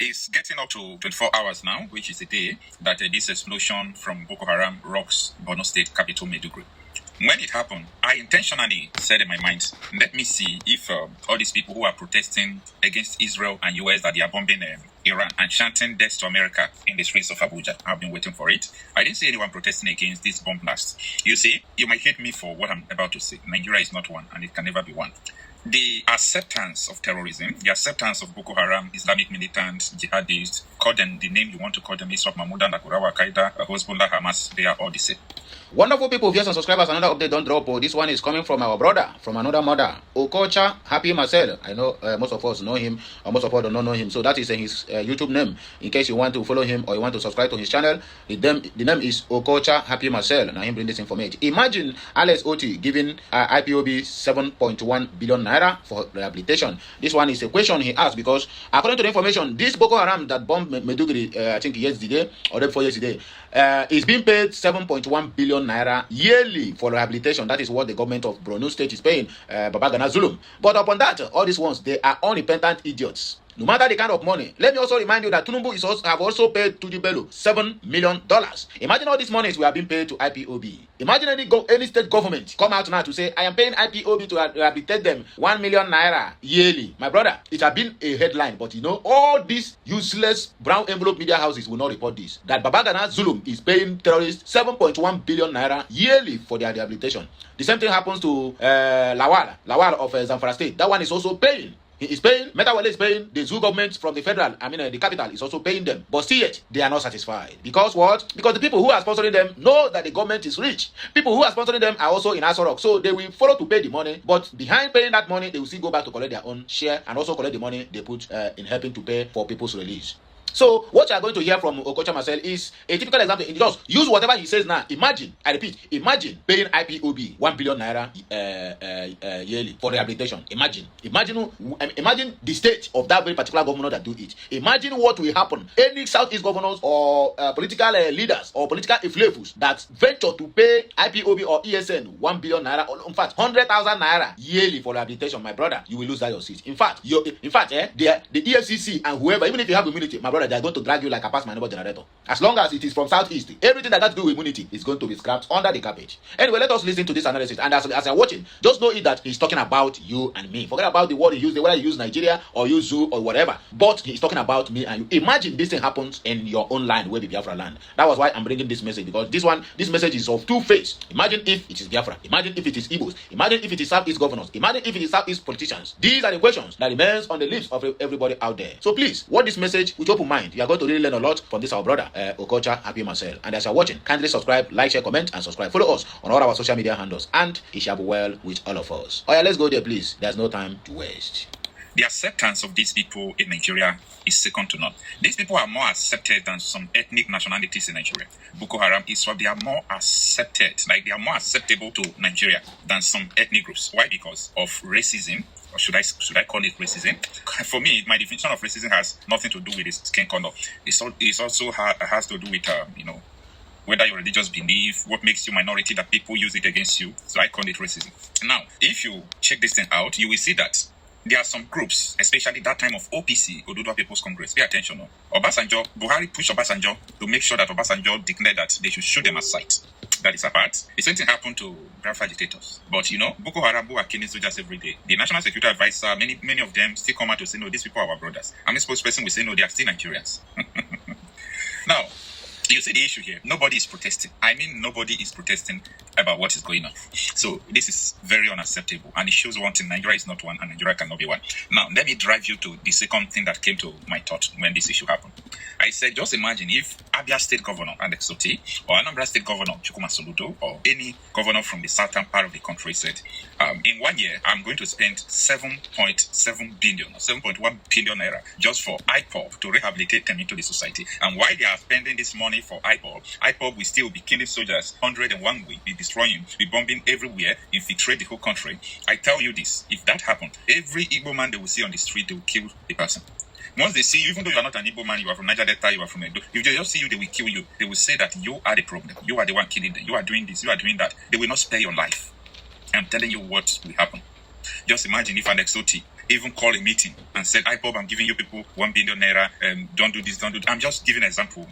It's getting up to 24 hours now, which is the day that this explosion from Boko Haram rocks Borno State capital Maiduguri. When it happened, I intentionally said in my mind, let me see if all these people who are protesting against Israel and US that they are bombing Iran and chanting death to America in the streets of Abuja. I've been waiting for it. I didn't see anyone protesting against this bomb blast. You see, you might hate me for what I'm about to say. Nigeria is not one, and it can never be one. The acceptance of terrorism, the acceptance of Boko Haram, Islamic militants, jihadists, call them the name you want to call them, Iswap Mahmoud, Nakurawa, Al-Qaeda, Hezbollah, Hamas, they are all the same. Wonderful people, viewers and subscribers, another update don't drop. Oh, this one is coming from our brother, from another mother, Okocha Happy Marcel. I know most of us know him, or most of us do not know him. So that is his YouTube name. In case you want to follow him or you want to subscribe to his channel, the name is Okocha Happy Marcel. And I am bringing this information. Imagine AĽÈX OTTI giving IPOB 7.1 billion naira for rehabilitation. This one is a question he asked because according to the information, this Boko Haram that bombed Maiduguri, I think yesterday or day before yesterday, is being paid 7.1 billion naira yearly for rehabilitation. That is what the government of Borno State is paying Babagana Zulum. But upon that, all these ones, they are unrepentant idiots. No matter the kind of money. Let me also remind you that Tinubu have also paid Tuji Bello $7 million. Imagine all these monies we are being paid to IPOB. Imagine any state government come out now to say, I am paying IPOB to rehabilitate them 1 million naira yearly. My brother, it has been a headline, but you know, all these useless brown envelope media houses will not report this. That Babagana Zulum is paying terrorists 7.1 billion naira yearly for their rehabilitation. The same thing happens to Lawal of Zamfara State. That one is also paying. He is paying, Metawale is paying, the zoo government from the federal, the capital is also paying them. But still yet, they are not satisfied. Because what? Because the people who are sponsoring them know that the government is rich. People who are sponsoring them are also in Asorok. So they will follow to pay the money. But behind paying that money, they will still go back to collect their own share and also collect the money they put in helping to pay for people's release. So what you are going to hear from Okocha Marcel is a typical example. Just use whatever he says now. Imagine, I repeat, imagine paying IPOB 1 billion naira yearly for rehabilitation. Imagine the state of that very particular governor that do it. Imagine what will happen. Any Southeast governors or political leaders or political influencers that venture to pay IPOB or ESN 1 billion naira, or in fact 100,000 naira yearly for rehabilitation, my brother, you will lose that your seat. In fact, the EFCC and whoever, even if you have immunity, my brother, they are going to drag you like a past maneuver generator. As long as it is from Southeast, everything that has to do with immunity is going to be scrapped under the carpet. Anyway, let us listen to this analysis. And as you're watching, just know it that he's talking about you and me. Forget about the word he used, whether he used Nigeria or use zoo or whatever. But he's talking about me and you. Imagine this thing happens in your own land, where be Biafra land. That was why I'm bringing this message, because this message is of two faces. Imagine if it is Biafra. Imagine if it is Igbos. Imagine if it is Southeast governors. Imagine if it is Southeast politicians. These are the questions that remains on the lips of everybody out there. So please, watch this message with open mind. You are going to really learn a lot from this our brother Okocha Happy Marcel. And as you're watching, kindly subscribe, like, share, comment, and subscribe. Follow us on all our social media handles, and it shall be well with all of us. Oh yeah, let's go there, please. There's no time to waste. The acceptance of these people in Nigeria is second to none. These people are more accepted than some ethnic nationalities in Nigeria. Boko Haram, Iswap, they are more accepted, like they are more acceptable to Nigeria than some ethnic groups. Why? Because of racism. Or should I call it racism? For me, my definition of racism has nothing to do with its skin color. It also has to do with whether your religious belief, what makes you minority, that people use it against you. So I call it racism. Now, if you check this thing out, you will see that there are some groups, especially that time of OPC, Oduduwa People's Congress. Pay attention. Obasanjo, Buhari pushed Obasanjo to make sure that Obasanjo declared that they should shoot them as sight. That is apart. The same thing happened to Biafra agitators. But Boko Haram, who are killing soldiers every day, the National Security Advisor, many of them still come out to say, no, these people are our brothers. And the spokesperson will say, no, they are still Nigerians. Now, you see the issue here. Nobody is protesting. Nobody is protesting about what is going on. So this is very unacceptable. And it shows one thing: Nigeria is not one, and Nigeria cannot be one. Now, let me drive you to the second thing that came to my thought when this issue happened. I said, just imagine if Abia State Governor AĽÈX OTTI or Anambra State Governor Chukwuma Soludo or any governor from the southern part of the country said, in 1 year, I'm going to spend 7.7 billion or 7.1 billion naira just for IPOB to rehabilitate them into the society. And while they are spending this money for IPOB will still be killing soldiers 101 week, be destroying, be bombing everywhere, infiltrate the whole country. I tell you this, if that happened, every Igbo man they will see on the street, they will kill the person. Once they see you, even though you are not an Igbo man, you are from Niger Delta, you are from Edo, if they just see you, they will kill you. They will say that you are the problem. You are the one killing them. You are doing this, you are doing that. They will not spare your life. I'm telling you what will happen. Just imagine if an OTTI even called a meeting and said, IPOB, I'm giving you people 1 billion naira, don't do this, don't do that. I'm just giving an example.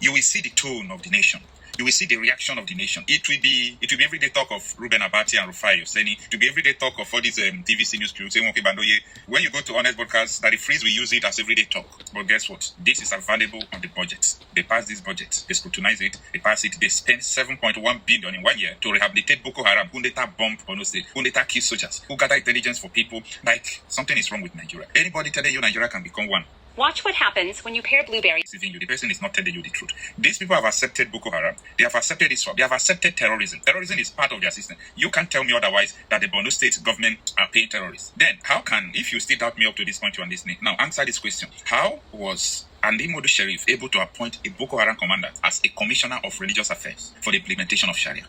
You will see the tone of the nation. You will see the reaction of the nation. It will be everyday talk of Ruben Abati and Rufai Hosseini. It will be everyday talk of all these TVC news crews. When you go to Honest Broadcast, that the freeze will use it as everyday talk. But guess what? This is available on the budget. They pass this budget. They scrutinize it. They pass it. They spend 7.1 billion in 1 year to rehabilitate Boko Haram, who later bomb Borno State, who later kill soldiers, who gather intelligence for people. Like, something is wrong with Nigeria. Anybody telling you Nigeria can become one? Watch what happens when you pair blueberries. The person is not telling you the truth. These people have accepted Boko Haram. They have accepted Islam. They have accepted terrorism. Terrorism is part of their system. You can't tell me otherwise that the Borno State government are paying terrorists. Then, how can, if you still doubt me up to this point you are listening, now answer this question. How was Ali Modu Sheriff able to appoint a Boko Haram commander as a commissioner of religious affairs for the implementation of Sharia?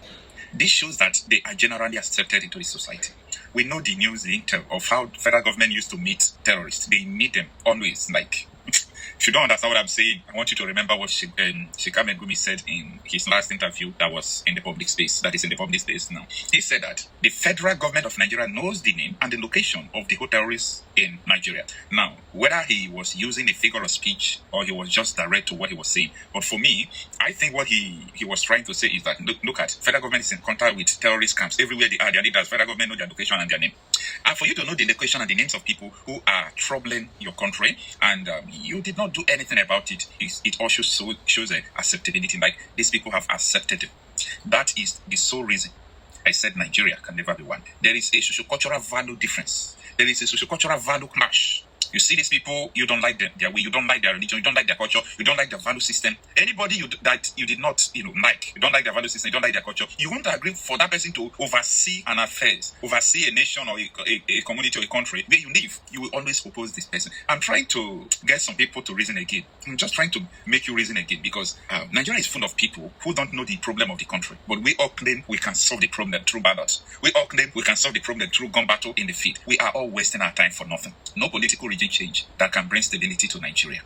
This shows that they are generally accepted into the society. We know the news, the intel of how federal government used to meet terrorists. They meet them always. Like, if you don't understand what I'm saying, I want you to remember what Shika Megumi said in his last interview that was in the public space, that is in the public space now. He said that the federal government of Nigeria knows the name and the location of the whole terrorists in Nigeria. Now, whether he was using a figure of speech or he was just direct to what he was saying, but for me, I think what he was trying to say is that, look at, federal government is in contact with terrorist camps. Everywhere they are, their leaders, federal government know their location and their name. And for you to know the location and the names of people who are troubling your country, and you did not do anything about it, it also shows acceptability. Like, these people have accepted it. That is the sole reason I said Nigeria can never be one. There is a socio-cultural value difference. There is a socio-cultural value clash. You see these people, you don't like them, their way, you don't like their religion, you don't like their culture, you don't like their value system. Anybody that you did not, like, you don't like their value system, you don't like their culture, you won't agree for that person to oversee an affairs, oversee a nation or a community or a country where you live. You will always oppose this person. I'm trying to get some people to reason again. I'm just trying to make you reason again, because Nigeria is full of people who don't know the problem of the country. But we all claim we can solve the problem through ballots. We all claim we can solve the problem through gun battle in the field. We are all wasting our time for nothing. No political regime change that can bring stability to Nigeria.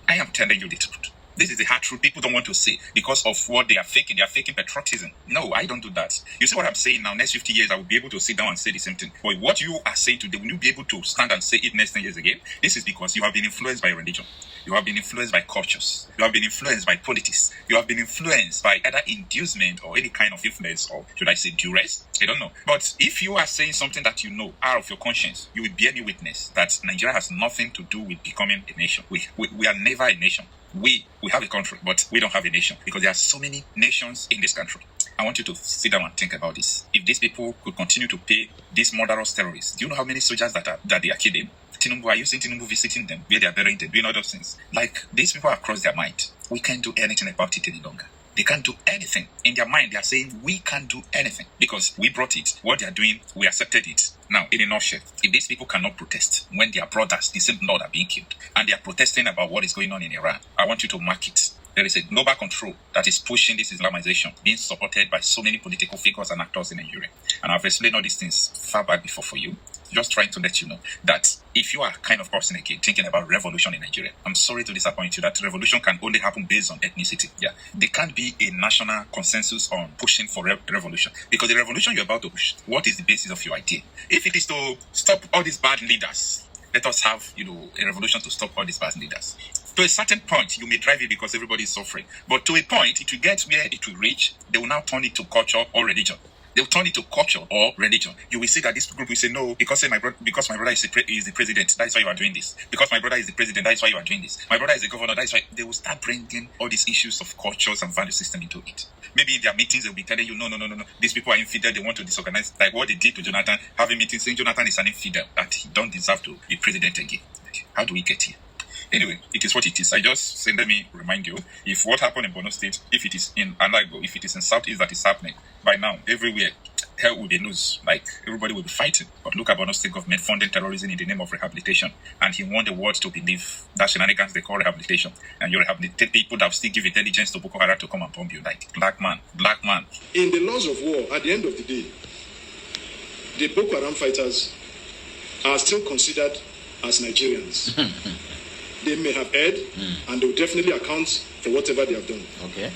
I am telling you the truth. This is the hard truth people don't want to say because of what they are faking. They are faking patriotism. No, I don't do that. You see what I'm saying now? Next 50 years, I will be able to sit down and say the same thing. But what you are saying today, will you be able to stand and say it next 10 years again? This is because you have been influenced by religion. You have been influenced by cultures. You have been influenced by politics. You have been influenced by either inducement or any kind of influence, or should I say duress? I don't know. But if you are saying something that you know out of your conscience, you will bear me witness that Nigeria has nothing to do with becoming a nation. We are never a nation. We have a country, but we don't have a nation because there are so many nations in this country. I want you to sit down and think about this. If these people could continue to pay these murderous terrorists, do you know how many soldiers that they are killing? Tinubu, are you seeing Tinubu visiting them where they are burying them, doing all those things? Like, these people have crossed their mind. We can't do anything about it any longer. They can't do anything. In their mind, they are saying, we can't do anything because we brought it. What they are doing, we accepted it. Now, in a nutshell, if these people cannot protest when their brothers, the same blood, are being killed, and they are protesting about what is going on in Iran, I want you to mark it. There is a global control that is pushing this Islamization, being supported by so many political figures and actors in Nigeria. And I've explained all these things far back before for you. Just trying to let you know that if you are kind of person again thinking about revolution in Nigeria, I'm sorry to disappoint you that revolution can only happen based on ethnicity. Yeah, there can't be a national consensus on pushing for revolution, because the revolution you're about to push, what is the basis of your idea? If it is to stop all these bad leaders, let us have a revolution to stop all these bad leaders. To a certain point, you may drive it because everybody is suffering, but to a point, it will get where it will reach. They will now turn it to culture or religion. They'll turn it to culture or religion. You will see that this group will say, no, because my brother is the president, that's why you are doing this. Because my brother is the president, that's why you are doing this. My brother is the governor, that's why. They will start bringing all these issues of cultures and value system into it. Maybe in their meetings, they'll be telling you, no. These people are infidel, they want to disorganize. Like what they did to Jonathan, having meetings saying Jonathan is an infidel, that he don't deserve to be president again. How do we get here? Anyway, it is what it is. I just say, let me remind you, if what happened in Borno State, if it is in Alago, if it is in Southeast that is happening, by now, everywhere, hell will be loose. Like, everybody will be fighting. But look at Borno State government funding terrorism in the name of rehabilitation. And he want the world to believe that shenanigans they call rehabilitation. And you rehabilitate people that will still give intelligence to Boko Haram to come and bomb you. Like, black man. In the laws of war, at the end of the day, the Boko Haram fighters are still considered as Nigerians. They may have erred, and they will definitely account for whatever they have done. Okay.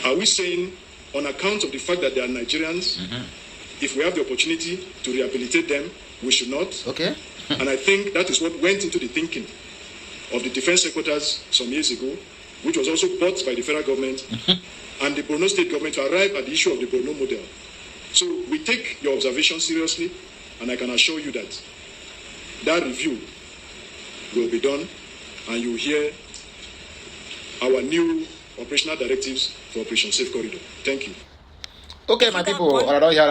Are we saying, on account of the fact that they are Nigerians, if we have the opportunity to rehabilitate them, we should not. Okay. And I think that is what went into the thinking of the defense secretaries some years ago, which was also bought by the federal government and the Borno state government to arrive at the issue of the Borno model. So we take your observation seriously, and I can assure you that that review will be done, and you will hear our new operational directives for Operation Safe Corridor. Thank you. Okay, my people, I don't hear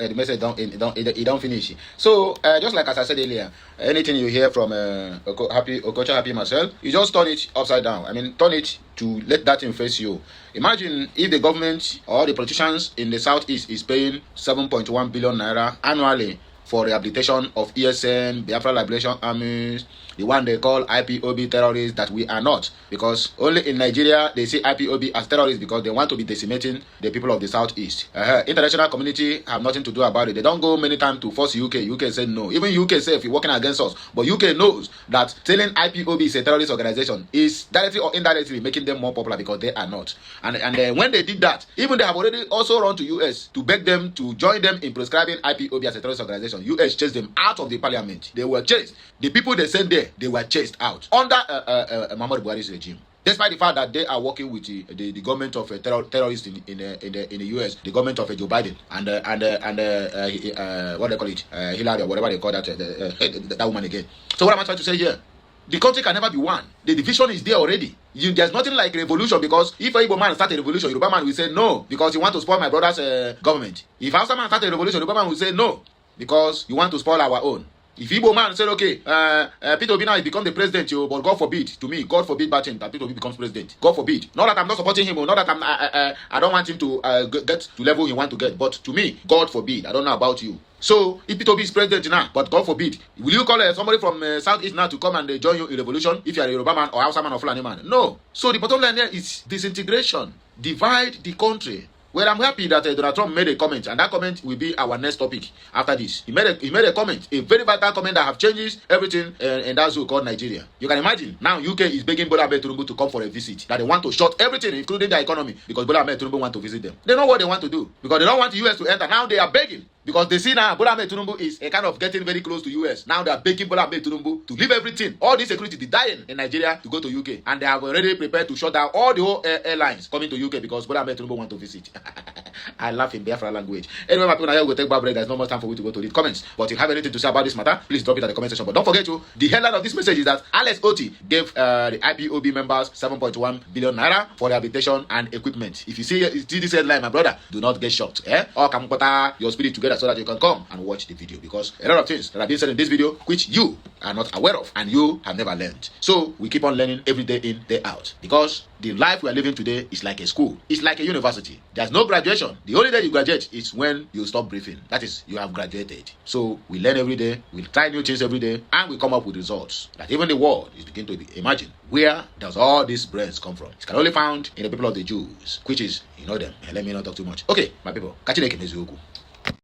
the message don't finish. So, just like as I said earlier, anything you hear from Okocha Happy Marcel, you just turn it upside down. I mean, turn it to let that thing face you. Imagine if the government or the politicians in the southeast is paying 7.1 billion naira annually for rehabilitation of ESN, Biafra Liberation Armies, the one they call IPOB terrorists that we are not. Because only in Nigeria they see IPOB as terrorists because they want to be decimating the people of the southeast. International community have nothing to do about it. They don't go many times to force UK. UK said no. Even UK said if you're working against us. But UK knows that telling IPOB is a terrorist organization is directly or indirectly making them more popular because they are not. And when they did that, even they have already also run to US to beg them to join them in prescribing IPOB as a terrorist organization. US chased them out of the parliament. They were chased. The people they sent there, they were chased out under Muhammadu Buhari's regime. Despite the fact that they are working with the government of terrorists in the US, the government of Joe Biden and what they call it, Hillary or whatever they call that woman again. So what am I trying to say here? The country can never be one. The division is there already. There's nothing like revolution, because if a Igbo man start a revolution, Yoruba man will say no because you want to spoil my brother's government. If Hausa man start a revolution, Yoruba man will say no because you want to spoil our own. If Igbo man said, okay, Peter Obi now has become the president, but God forbid, to me, God forbid bad thing that Peter Obi becomes president. God forbid. Not that I'm not supporting him, or not that I don't want him to get to level he want to get, but to me, God forbid. I don't know about you. So, if Peter Obi is president now, but God forbid, will you call somebody from Southeast now to come and join you in revolution if you are a Yoruba man or Hausa man or Fulani man? No. So, the bottom line here is disintegration. Divide the country. Well, I'm happy that Donald Trump made a comment, and that comment will be our next topic after this. He made a comment, a very vital comment that have changed everything in that zoo called Nigeria. You can imagine, now UK is begging Bola Ahmed Tinubu to come for a visit, that they want to shut everything, including their economy, because Bola Ahmed Tinubu want to visit them. They know what they want to do, because they don't want the US to enter. Now they are begging, because they see now Bola Ahmed Tinubu is a kind of getting very close to US. Now they are begging Bola Ahmed Tinubu to leave everything, all this security, the dying in Nigeria, to go to UK. And they have already prepared to shut down all the whole airlines coming to UK because Bola Ahmed Tinubu want to visit. I laugh in Biafra language. Anyway, my people, now we'll take back break. There's no more time for you to go to read comments. But if you have anything to say about this matter, please drop it at the comment section. But don't forget the headline of this message is that AĽEX OTTI gave the IPOB members 7.1 billion naira for rehabilitation and equipment. If you see this headline, my brother, do not get shocked. Or come put your spirit together so that you can come and watch the video, because a lot of things that have been said in this video which you are not aware of and you have never learned. So we keep on learning every day in, day out, because the life we are living today is like a school. It's like a university. There's no graduation. The only day you graduate is when you stop breathing. That is, you have graduated. So we learn every day, we try new things every day, and we come up with results that even the world is beginning to imagine. Where does all these brains come from? It can only be found in the people of the Jews, which is, you know them. Let me not talk too much. Okay, my people, catch you next time.